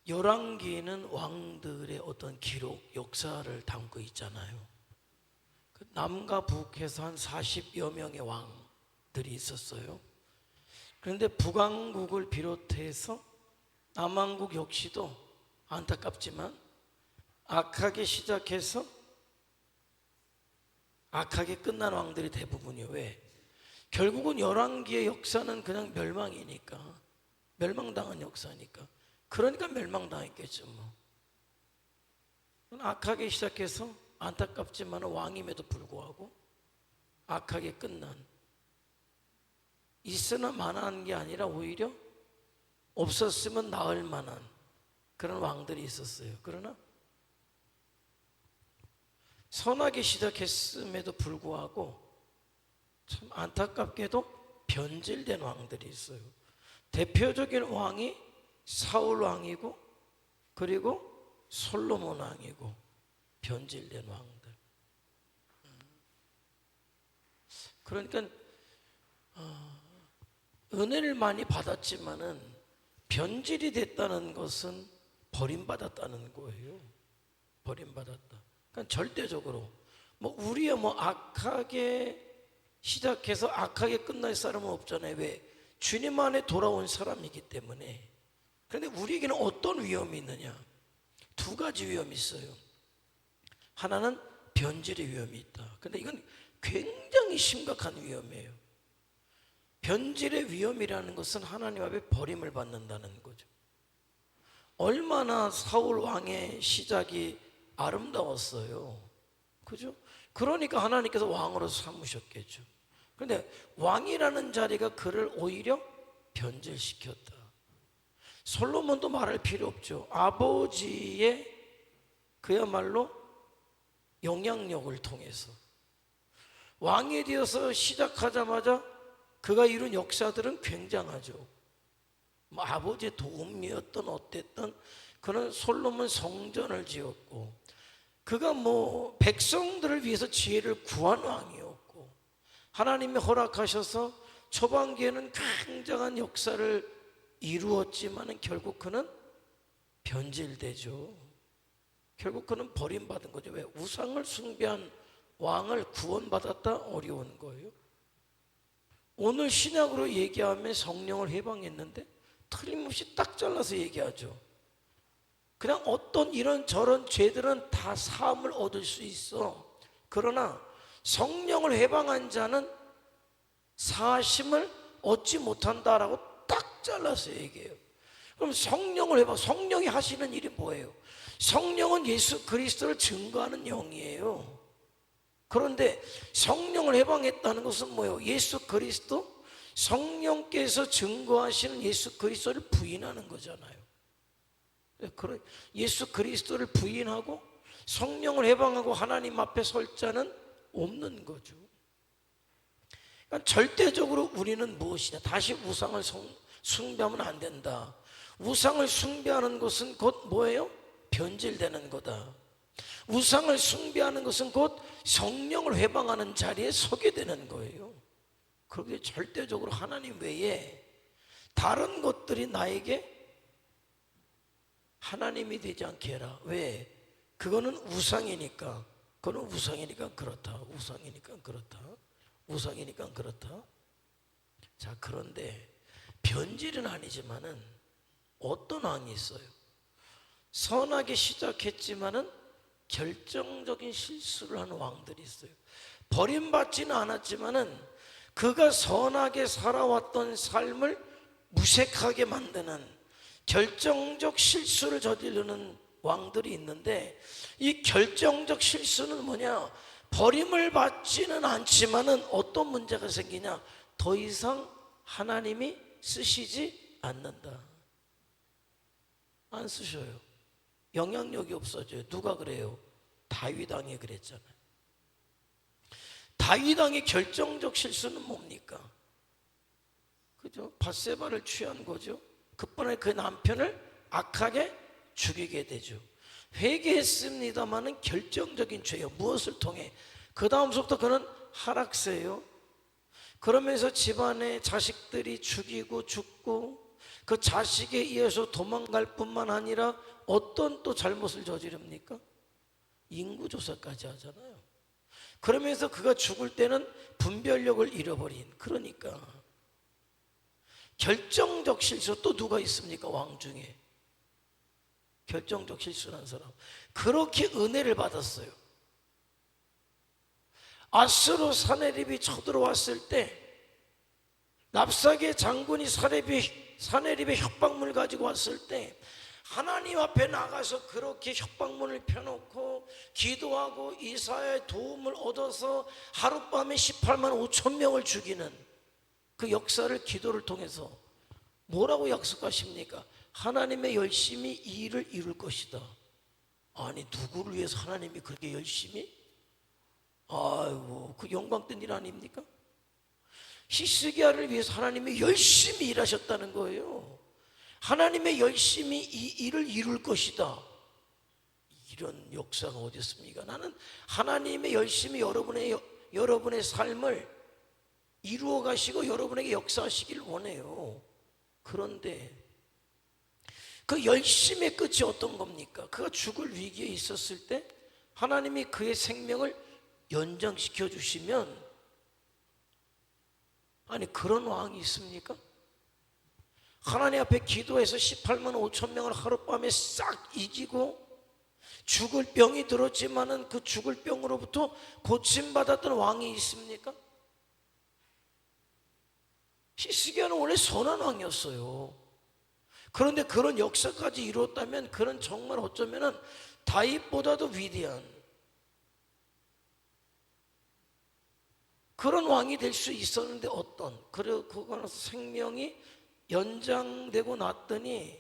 열왕기에는 왕들의 어떤 기록, 역사를 담고 있잖아요. 남과 북해서 한 40여 명의 왕들이 있었어요. 그런데 북왕국을 비롯해서 남왕국 역시도 안타깝지만 악하게 시작해서 악하게 끝난 왕들이 대부분이에요. 왜? 결국은 열왕기의 역사는 그냥 멸망이니까, 멸망당한 역사니까. 그러니까 멸망당했겠죠 뭐. 악하게 시작해서 안타깝지만 왕임에도 불구하고 악하게 끝난, 있으나 만한 게 아니라 오히려 없었으면 나을 만한 그런 왕들이 있었어요. 그러나 선하게 시작했음에도 불구하고 참 안타깝게도 변질된 왕들이 있어요. 대표적인 왕이 사울 왕이고, 그리고 솔로몬 왕이고, 변질된 왕들. 그러니까 은혜를 많이 받았지만은 변질이 됐다는 것은 버림받았다는 거예요. 버림받았다. 그러니까 절대적으로 우리야 악하게 시작해서 악하게 끝날 사람은 없잖아요. 왜? 주님 안에 돌아온 사람이기 때문에. 그런데 우리에게는 어떤 위험이 있느냐? 두 가지 위험이 있어요. 하나는 변질의 위험이 있다. 그런데 이건 굉장히 심각한 위험이에요. 변질의 위험이라는 것은 하나님 앞에 버림을 받는다는 거죠. 얼마나 사울 왕의 시작이 아름다웠어요. 그죠? 그러니까 하나님께서 왕으로 삼으셨겠죠. 그런데 왕이라는 자리가 그를 오히려 변질시켰다. 솔로몬도 말할 필요 없죠. 아버지의 그야말로 영향력을 통해서 왕이 되어서 시작하자마자 그가 이룬 역사들은 굉장하죠. 아버지의 도움이었던 어땠던 그는 솔로몬 성전을 지었고, 그가 백성들을 위해서 지혜를 구한 왕이었고, 하나님이 허락하셔서 초반기에는 굉장한 역사를 이루었지만 결국 그는 변질되죠. 결국 그는 버림받은 거죠. 왜? 우상을 숭배한 왕을 구원받았다? 어려운 거예요. 오늘 신약으로 얘기하면 성령을 해방했는데 틀림없이 딱 잘라서 얘기하죠. 그냥 어떤 이런 저런 죄들은 다 사함을 얻을 수 있어. 그러나 성령을 해방한 자는 사심을 얻지 못한다라고 딱 잘라서 얘기해요. 그럼 성령을 해방, 성령이 하시는 일이 뭐예요? 성령은 예수 그리스도를 증거하는 영이에요. 그런데 성령을 해방했다는 것은 뭐예요? 예수 그리스도, 성령께서 증거하시는 예수 그리스도를 부인하는 거잖아요. 예수 그리스도를 부인하고 성령을 해방하고 하나님 앞에 설 자는 없는 거죠. 그러니까 절대적으로 우리는 무엇이냐? 다시 우상을 숭배하면 안 된다. 우상을 숭배하는 것은 곧 뭐예요? 변질되는 거다. 우상을 숭배하는 것은 곧 성령을 해방하는 자리에 서게 되는 거예요. 그렇게 절대적으로 하나님 외에 다른 것들이 나에게 하나님이 되지 않게 해라. 왜? 그거는 우상이니까. 그거는 우상이니까 그렇다. 우상이니까 그렇다. 우상이니까 그렇다. 자, 그런데 변질은 아니지만은 어떤 왕이 있어요? 선하게 시작했지만은 결정적인 실수를 하는 왕들이 있어요. 버림받지는 않았지만은 그가 선하게 살아왔던 삶을 무색하게 만드는 결정적 실수를 저지르는 왕들이 있는데, 이 결정적 실수는 뭐냐? 버림을 받지는 않지만은 어떤 문제가 생기냐? 더 이상 하나님이 쓰시지 않는다. 안 쓰셔요. 영향력이 없어져요. 누가 그래요? 다윗 왕이 그랬잖아요. 다윗 왕의 결정적 실수는 뭡니까? 그죠? 밧세바를 취한 거죠. 그뿐에 그 남편을 악하게 죽이게 되죠. 회개했습니다마는 결정적인 죄요. 무엇을 통해? 그 다음부터 그는 하락세요. 그러면서 집안의 자식들이 죽이고 죽고, 그 자식에 의해서 도망갈 뿐만 아니라 어떤 또 잘못을 저지릅니까? 인구조사까지 하잖아요. 그러면서 그가 죽을 때는 분별력을 잃어버린, 그러니까 결정적 실수. 또 누가 있습니까? 왕 중에 결정적 실수라는 사람, 그렇게 은혜를 받았어요. 아수르 사네립이 쳐들어왔을 때 랍사게 장군이 사네립의 협박문을 가지고 왔을 때 하나님 앞에 나가서 그렇게 협박문을 펴놓고 기도하고 이사야의 도움을 얻어서 하룻밤에 18만 5천 명을 죽이는 그 역사를 기도를 통해서 뭐라고 약속하십니까? 하나님의 열심히 이 일을 이룰 것이다. 아니, 누구를 위해서 하나님이 그렇게 열심히? 아이고, 그 영광된 일 아닙니까? 히스기야를 위해서 하나님이 열심히 일하셨다는 거예요. 하나님의 열심히 이 일을 이룰 것이다. 이런 역사가 어디 있습니까? 나는 하나님의 열심히 여러분의 삶을 이루어 가시고 여러분에게 역사하시길 원해요. 그런데 그 열심의 끝이 어떤 겁니까? 그가 죽을 위기에 있었을 때 하나님이 그의 생명을 연장시켜 주시면, 아니, 그런 왕이 있습니까? 하나님 앞에 기도해서 18만 5천 명을 하룻밤에 싹 이기고 죽을 병이 들었지만은 그 죽을 병으로부터 고침받았던 왕이 있습니까? 히스기야는 원래 선한 왕이었어요. 그런데 그런 역사까지 이루었다면 그는 정말 어쩌면은 다윗보다도 위대한 그런 왕이 될 수 있었는데, 그러고 나서 생명이 연장되고 났더니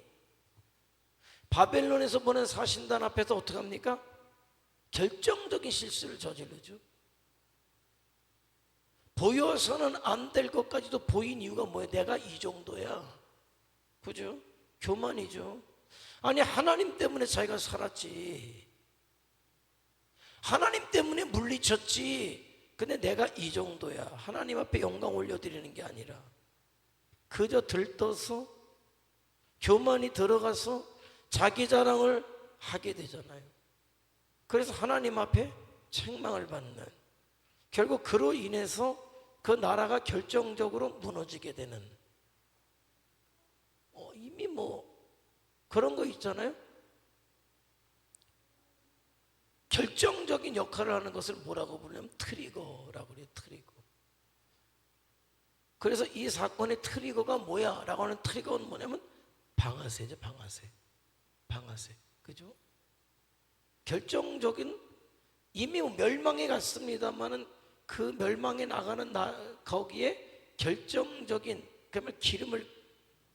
바벨론에서 보낸 사신단 앞에서 어떻게 합니까? 결정적인 실수를 저지르죠. 보여서는 안 될 것까지도 보인 이유가 뭐예요? 내가 이 정도야. 그죠? 교만이죠. 아니, 하나님 때문에 자기가 살았지, 하나님 때문에 물리쳤지. 근데 내가 이 정도야. 하나님 앞에 영광 올려드리는 게 아니라 그저 들떠서 교만이 들어가서 자기 자랑을 하게 되잖아요. 그래서 하나님 앞에 책망을 받는, 결국 그로 인해서 그 나라가 결정적으로 무너지게 되는, 이미 그런 거 있잖아요. 결정적인 역할을 하는 것을 뭐라고 부르냐면 트리거라고 그래요. 트리거. 그래서 이 사건의 트리거가 뭐야? 라고 하는 트리거는 뭐냐면 방아쇠죠. 방아쇠. 그죠? 결정적인, 이미 멸망에 갔습니다만은 그 멸망에 나가는 거기에 결정적인, 그러면 기름을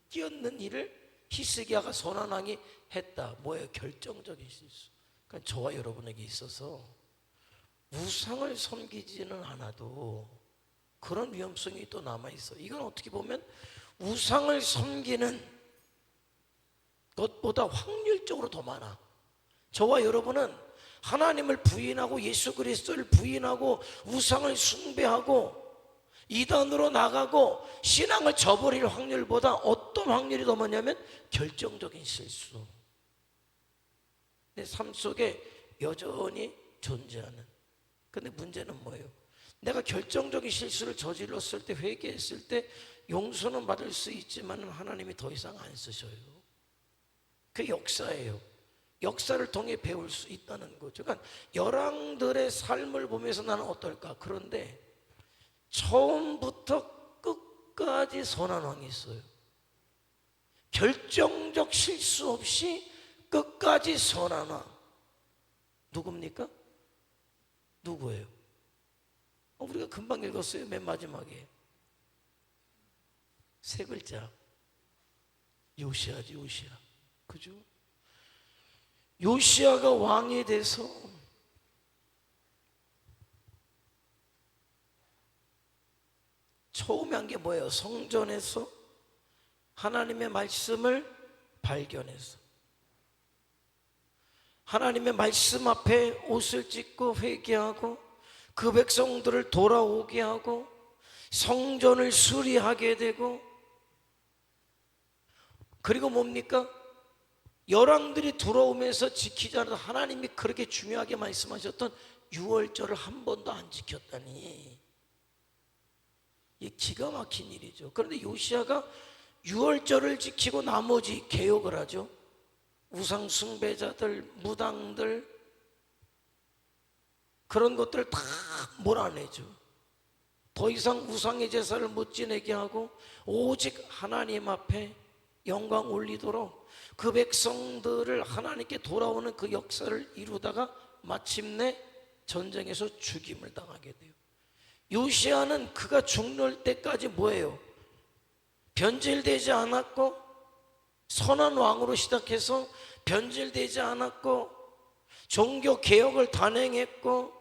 끼얹는 일을 히스기야가 선한 왕이 했다. 뭐예요? 결정적인 실수. 그러니까 저와 여러분에게 있어서 우상을 섬기지는 않아도 그런 위험성이 또 남아있어. 이건 어떻게 보면 우상을 섬기는 것보다 확률적으로 더 많아. 저와 여러분은 하나님을 부인하고 예수 그리스도를 부인하고 우상을 숭배하고 이단으로 나가고 신앙을 저버릴 확률보다 어떤 확률이 더 많냐면 결정적인 실수. 내 삶 속에 여전히 존재하는. 근데 문제는 뭐예요? 내가 결정적인 실수를 저질렀을 때, 회개했을 때 용서는 받을 수 있지만 하나님이 더 이상 안 쓰셔요. 그 역사예요. 역사를 통해 배울 수 있다는 거죠. 그러니까 열왕들의 삶을 보면서 나는 어떨까? 그런데 처음부터 끝까지 선한 왕이 있어요. 결정적 실수 없이 끝까지 선한 왕. 누굽니까? 누구예요? 우리가 금방 읽었어요. 맨 마지막에 세 글자, 요시아지. 요시아. 그죠? 요시아가 왕이 돼서 처음에 한 게 뭐예요? 성전에서 하나님의 말씀을 발견해서 하나님의 말씀 앞에 옷을 찢고 회개하고 그 백성들을 돌아오게 하고 성전을 수리하게 되고 그리고 뭡니까? 열왕들이 들어오면서 지키지 않아도 하나님이 그렇게 중요하게 말씀하셨던 유월절을 한 번도 안 지켰다니, 이 기가 막힌 일이죠. 그런데 요시야가 유월절을 지키고 나머지 개혁을 하죠. 우상 숭배자들, 무당들, 그런 것들을 다 몰아내죠. 더 이상 우상의 제사를 못 지내게 하고 오직 하나님 앞에 영광 올리도록 그 백성들을 하나님께 돌아오는 그 역사를 이루다가 마침내 전쟁에서 죽임을 당하게 돼요. 요시야는 그가 죽을 때까지 뭐예요? 변질되지 않았고, 선한 왕으로 시작해서 변질되지 않았고, 종교 개혁을 단행했고,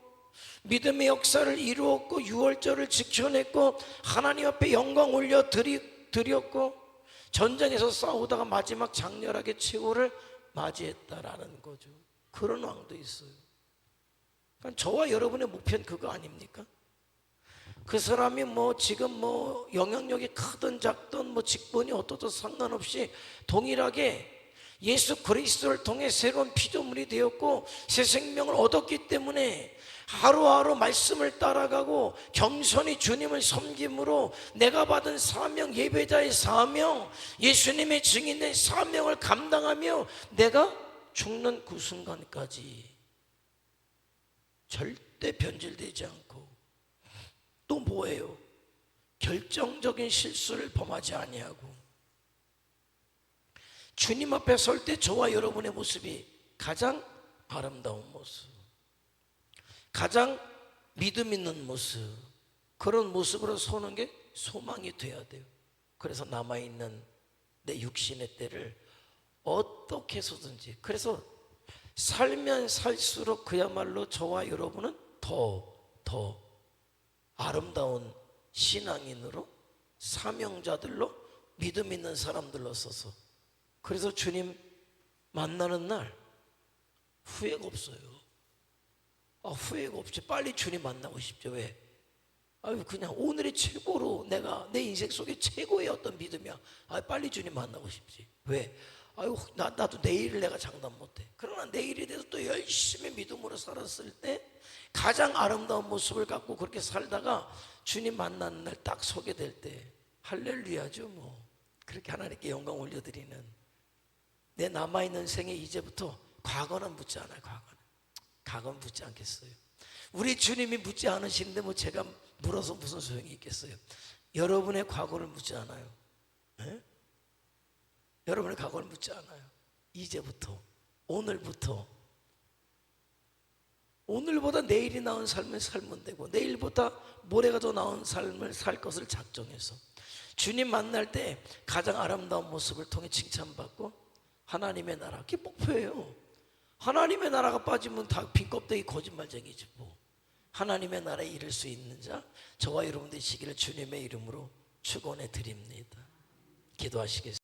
믿음의 역사를 이루었고, 유월절을 지켜냈고, 하나님 앞에 영광 올려 드렸고, 전쟁에서 싸우다가 마지막 장렬하게 최후를 맞이했다라는 거죠. 그런 왕도 있어요. 그러니까 저와 여러분의 목표는 그거 아닙니까? 그 사람이 뭐 지금 뭐 영향력이 크든 작든 뭐 직분이 어떠든 상관없이 동일하게 예수 그리스도를 통해 새로운 피조물이 되었고 새 생명을 얻었기 때문에 하루하루 말씀을 따라가고 겸손히 주님을 섬김으로 내가 받은 사명, 예배자의 사명, 예수님의 증인의 사명을 감당하며 내가 죽는 그 순간까지 절대 변질되지 않고, 또 뭐예요? 결정적인 실수를 범하지 아니하고, 주님 앞에 설 때 저와 여러분의 모습이 가장 아름다운 모습, 가장 믿음 있는 모습, 그런 모습으로 서는 게 소망이 돼야 돼요. 그래서 남아있는 내 육신의 때를 어떻게 해서든지, 그래서 살면 살수록 그야말로 저와 여러분은 더 아름다운 신앙인으로, 사명자들로, 믿음 있는 사람들로 서서, 그래서 주님 만나는 날 후회가 없어요. 후회가 없지. 빨리 주님 만나고 싶죠. 왜? 그냥 오늘이 최고로 내가 내 인생 속에 최고의 어떤 믿음이야. 빨리 주님 만나고 싶지. 왜? 나도 내일을 내가 장담 못해. 그러나 내일에 대해서 또 열심히 믿음으로 살았을 때 가장 아름다운 모습을 갖고 그렇게 살다가 주님 만나는 날 딱 서게 될 때 할렐루야죠. 뭐 그렇게 하나님께 영광 올려드리는, 내 남아있는 생에 이제부터 과거는 묻지 않아요. 과거는 묻지 않겠어요. 우리 주님이 묻지 않으시는데 뭐 제가 물어서 무슨 소용이 있겠어요. 여러분의 과거를 묻지 않아요. 네? 여러분의 과거를 묻지 않아요. 이제부터, 오늘보다 내일이 나은 삶을 살면 되고, 내일보다 모레가 더 나은 삶을 살 것을 작정해서 주님 만날 때 가장 아름다운 모습을 통해 칭찬받고, 하나님의 나라, 그게 목표예요. 하나님의 나라가 빠지면 다 빈껍데기 거짓말쟁이지 뭐. 하나님의 나라에 이를 수 있는 자, 저와 여러분 되시기를 주님의 이름으로 축원해 드립니다. 기도하시겠습니다.